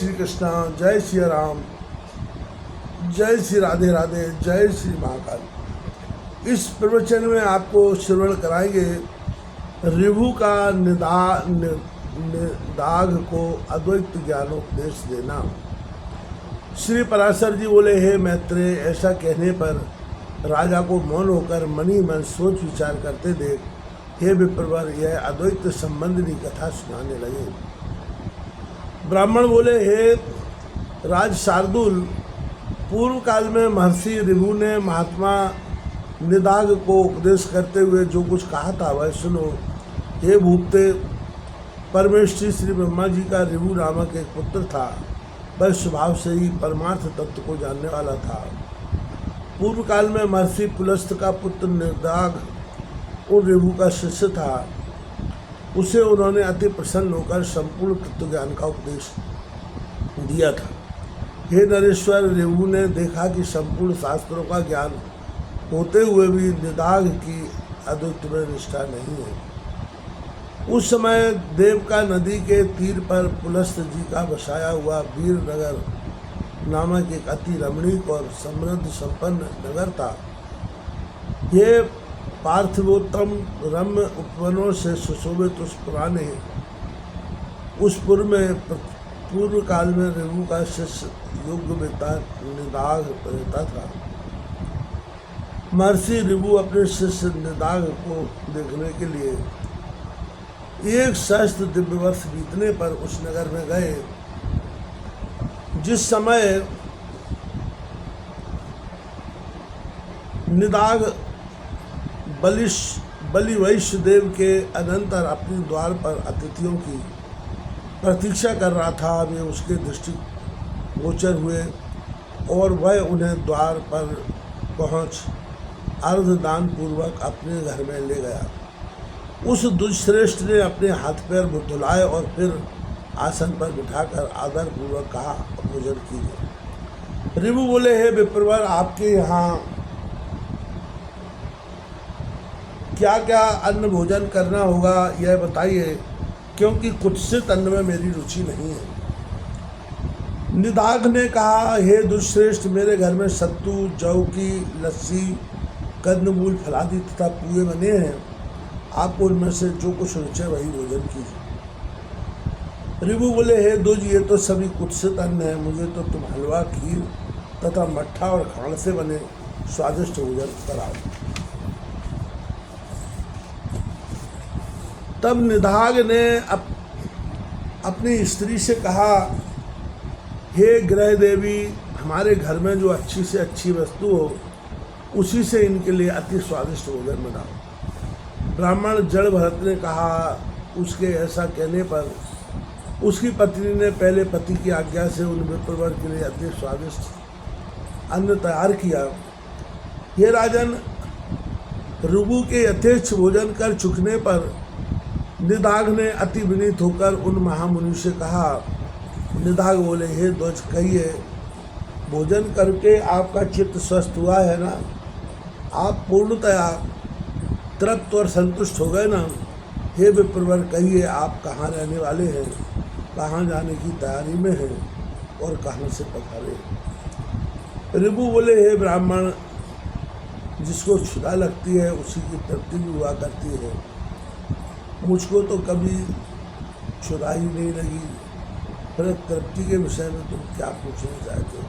श्री कृष्णा, जय श्री राम, जय श्री राधे राधे, जय श्री महाकाल। इस प्रवचन में आपको श्रवण कराएंगे ऋभु का निदाघ को अद्वैत ज्ञानोपदेश देना। श्री पराशर जी बोले, हे मैत्रेय, ऐसा कहने पर राजा को मौन होकर मन ही मन सोच विचार करते देख हे विप्रवर यह अद्वैत संबंधी कथा सुनाने लगे। ब्राह्मण बोले, हे राज शार्दुल, पूर्व काल में महर्षि ऋभु ने महात्मा निदाघ को उपदेश करते हुए जो कुछ कहा था वह सुनो। हे भूपते, परमेश्वरी श्री ब्रह्मा जी का ऋभु नामक एक पुत्र था। वह स्वभाव से ही परमार्थ तत्व को जानने वाला था। पूर्व काल में महर्षि पुलस्त्य का पुत्र निदाघ उन ऋभु का शिष्य था। उसे उन्होंने अति प्रसन्न होकर संपूर्ण तत्व ज्ञान का उपदेश दिया था। हे नरेश्वर, ऋभु ने देखा कि संपूर्ण शास्त्रों का ज्ञान होते हुए भी निदाघ की अद्वैत में निष्ठा नहीं है। उस समय देवका नदी के तीर पर पुलस्त्य जी का बसाया हुआ वीरनगर नामक एक अति रमणीक और समृद्ध संपन्न नगर था। ये पार्थिवोत्तम रम्य उपवनों से सुशोभित उस पुराने उस पुर में पूर्व काल में ऋभु का शिष्य योग्यवेत्ता निदाघ रहता था। महर्षि ऋभु अपने शिष्य निदाघ को देखने के लिए 1 सहस्त्र दिव्य वर्ष बीतने पर उस नगर में गए। जिस समय निदाघ बलि वैश्य देव के अनंतर अपने द्वार पर अतिथियों की प्रतीक्षा कर रहा था, वे उसके दृष्टि गोचर हुए और वह उन्हें द्वार पर पहुंच अर्धदान पूर्वक अपने घर में ले गया। उस दुष्श्रेष्ठ ने अपने हाथ पैर धुलाए और फिर आसन पर बिठाकर आदर पूर्वक कहा, भोजन कीजिए। ऋभु बोले, हे विप्रवर, आपके यहाँ क्या क्या अन्न भोजन करना होगा यह बताइए, क्योंकि कुत्सित अन्न में मेरी रुचि नहीं है। निदाघ ने कहा, हे दुष्श्रेष्ठ, मेरे घर में सत्तू, जौ की लस्सी, कंदमूल, फलादी तथा पुए बने हैं। आपको उनमें से जो कुछ रुचि है वही भोजन कीजिए। ऋभु बोले, हे द्विज, ये तो सभी कुत्सित अन्न है। मुझे तो तुम हलवा, खीर तथा मट्ठा और खांड से बने स्वादिष्ट भोजन कराओ। तब निदाघ ने अपनी स्त्री से कहा, हे गृह देवी, हमारे घर में जो अच्छी से अच्छी वस्तु हो उसी से इनके लिए अति स्वादिष्ट भोजन बनाओ। ब्राह्मण जड़ भरत ने कहा। उसके ऐसा कहने पर उसकी पत्नी ने पहले पति की आज्ञा से उन विप्रवर के लिए अति स्वादिष्ट अन्न तैयार किया। ये राजन, ऋभु के यथेच्छ भोजन कर चुकने पर निदाघ ने अति विनीत होकर उन महामुनि से कहा। निदाघ बोले, हे द्विज, कहिए, भोजन करके आपका चित्त स्वस्थ हुआ है ना? आप पूर्णतया तृप्त और संतुष्ट हो गए ना? हे विप्रवर, कहिए, आप कहाँ रहने वाले हैं, कहाँ जाने की तैयारी में हैं और कहाँ से पधारे? ऋभु बोले, हे ब्राह्मण, जिसको क्षुधा लगती है उसी की तृप्ति भी हुआ करती है। मुझको तो कभी क्षुधा ही नहीं लगी, फिर तृप्ति के विषय में तुम क्या पूछना चाहते हो?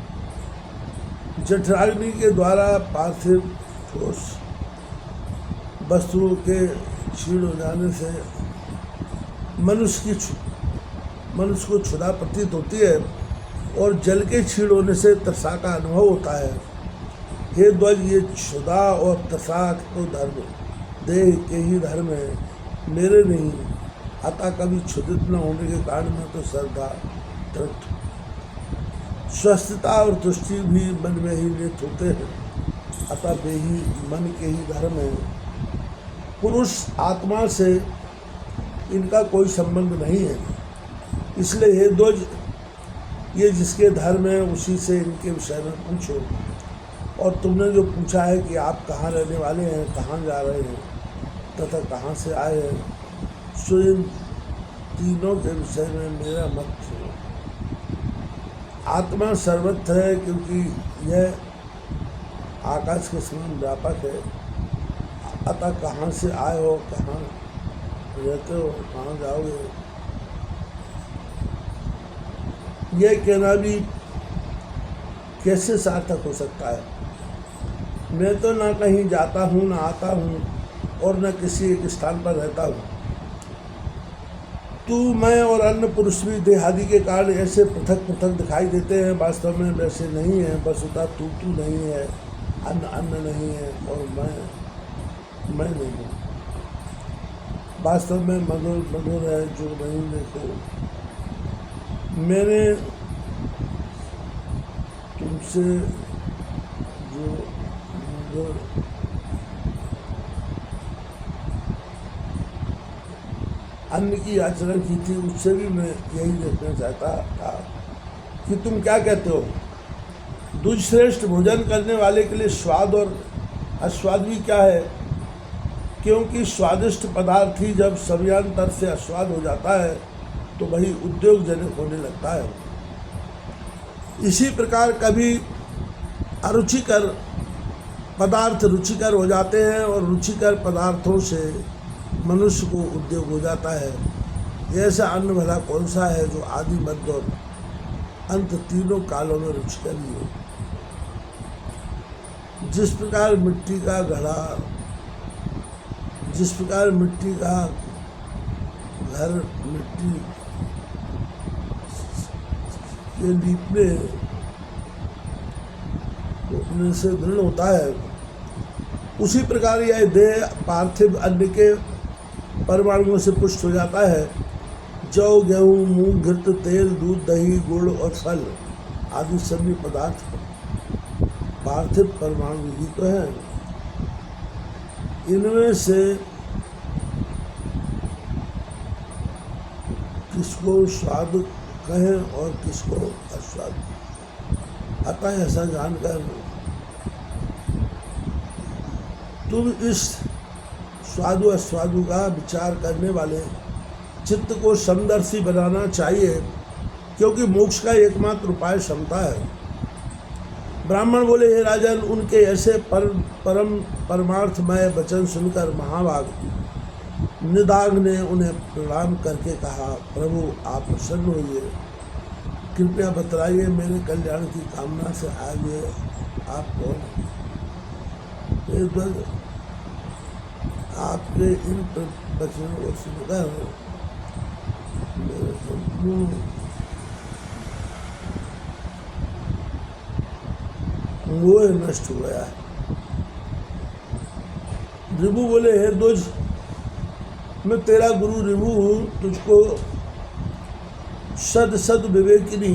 जठराग्नि के द्वारा पार्थिव ठोस वस्तुओं के क्षीण हो जाने से मनुष्य को क्षुधा प्रतीत होती है और जल के क्षीण होने से तृषा का अनुभव होता है। हे द्विज, ये क्षुधा और तृषा तो धर्म देह के ही धर्म है, मेरे नहीं। अतः कभी क्षुधित न होने के कारण मैं तो श्रद्धा, तृप्त, स्वस्थता और तुष्टि भी मन में ही निहित होते हैं। अतः वे ही मन के ही धर्म है। पुरुष आत्मा से इनका कोई संबंध नहीं है। इसलिए हे द्विज, ये जिसके धर्म है उसी से इनके विषय में पूछो। और तुमने जो पूछा है कि आप कहाँ रहने वाले हैं, कहाँ जा रहे हैं तथा कहाँ से आए हैं, सो इन तीनों के विषय में मेरा मत आत्मा सर्वत्र है, क्योंकि यह आकाश के समान व्यापक है। अतः कहाँ से आए हो, कहाँ रहते हो, कहाँ जाओगे, यह कहना भी कैसे सार्थक हो सकता है। मैं तो ना कहीं जाता हूँ, ना आता हूँ, और न किसी एक स्थान पर रहता हूँ। तू, मैं और अन्य पुरुष भी देहादि के कारण ऐसे पृथक पृथक दिखाई देते हैं, वास्तव में वैसे नहीं है। वस्तुतः तू नहीं है, अन्न नहीं है, और मैं नहीं हूँ। वास्तव में मधुर है जो नहीं देखो। मैंने तुमसे जो अन्न की याचना की थी, उससे भी मैं यही देखना चाहता था कि तुम क्या कहते हो। दुष्श्रेष्ठ भोजन करने वाले के लिए स्वाद और अस्वाद भी क्या है, क्योंकि स्वादिष्ट पदार्थ ही जब समयांतर से अस्वाद हो जाता है तो वही उद्योगजनक होने लगता है। इसी प्रकार कभी अरुचिकर पदार्थ रुचिकर हो जाते हैं, और रुचिकर पदार्थों से मनुष्य को उद्योग हो जाता है। ऐसा अन्न भला कौन सा है जो आदि, मध्य और अंत तीनों कालों में रुचिकर ही हो। जिस प्रकार मिट्टी का घर मिट्टी के लीपने से दृढ़ होता है, उसी प्रकार यह देह पार्थिव अन्न के परमाणुओं से पुष्ट हो जाता है। जौ, गेहूँ, मूंग, घृत, तेल, दूध, दही, गुड़ और फल आदि सभी पदार्थ पार्थिव परमाणु ही तो है। इनमें से किसको स्वाद कहें और किसको अस्वाद। अतः ऐसा जानकर तुम इस स्वादु अस्वादु का विचार करने वाले चित्त को समदर्शी बनाना चाहिए, क्योंकि मोक्ष का एकमात्र उपाय समता है। ब्राह्मण बोले, हे राजन, उनके ऐसे परमार्थमय वचन सुनकर महाभाग निदाग ने उन्हें प्रणाम करके कहा, प्रभु आप प्रसन्न होइए, कृपया बतलाइए मेरे कल्याण की कामना से आए हुए आप कौन। आपके इन वचनों को सुनकर मेरे संपूर्ण मोह नष्ट हो गया है। रिभु बोले, हे द्विज, मैं तेरा गुरु रिभु हूँ, तुझको सद विवेकिनी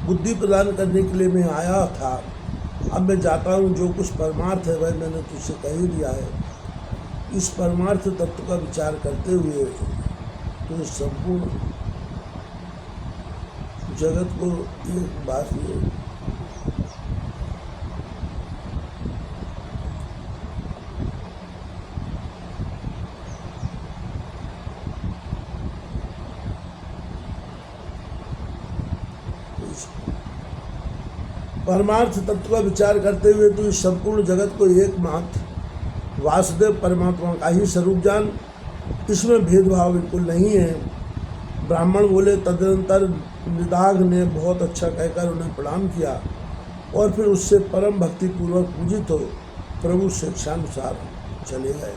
बुद्धि प्रदान करने के लिए मैं आया था। अब मैं जाता हूँ, जो कुछ परमार्थ है वह मैंने तुझसे कह ही दिया है। इस परमार्थ तत्व का विचार करते हुए तो संपूर्ण जगत को एक बात ये परमार्थ तत्व का विचार करते हुए तो इस संपूर्ण जगत को एकमात्र वासुदेव परमात्मा का ही स्वरूप जान, इसमें भेदभाव बिल्कुल नहीं है। ब्राह्मण बोले, तदनंतर निदाघ ने बहुत अच्छा कहकर उन्हें प्रणाम किया और फिर उससे परम भक्ति पूर्वक पूजित हो प्रभु शिक्षानुसार चले गए।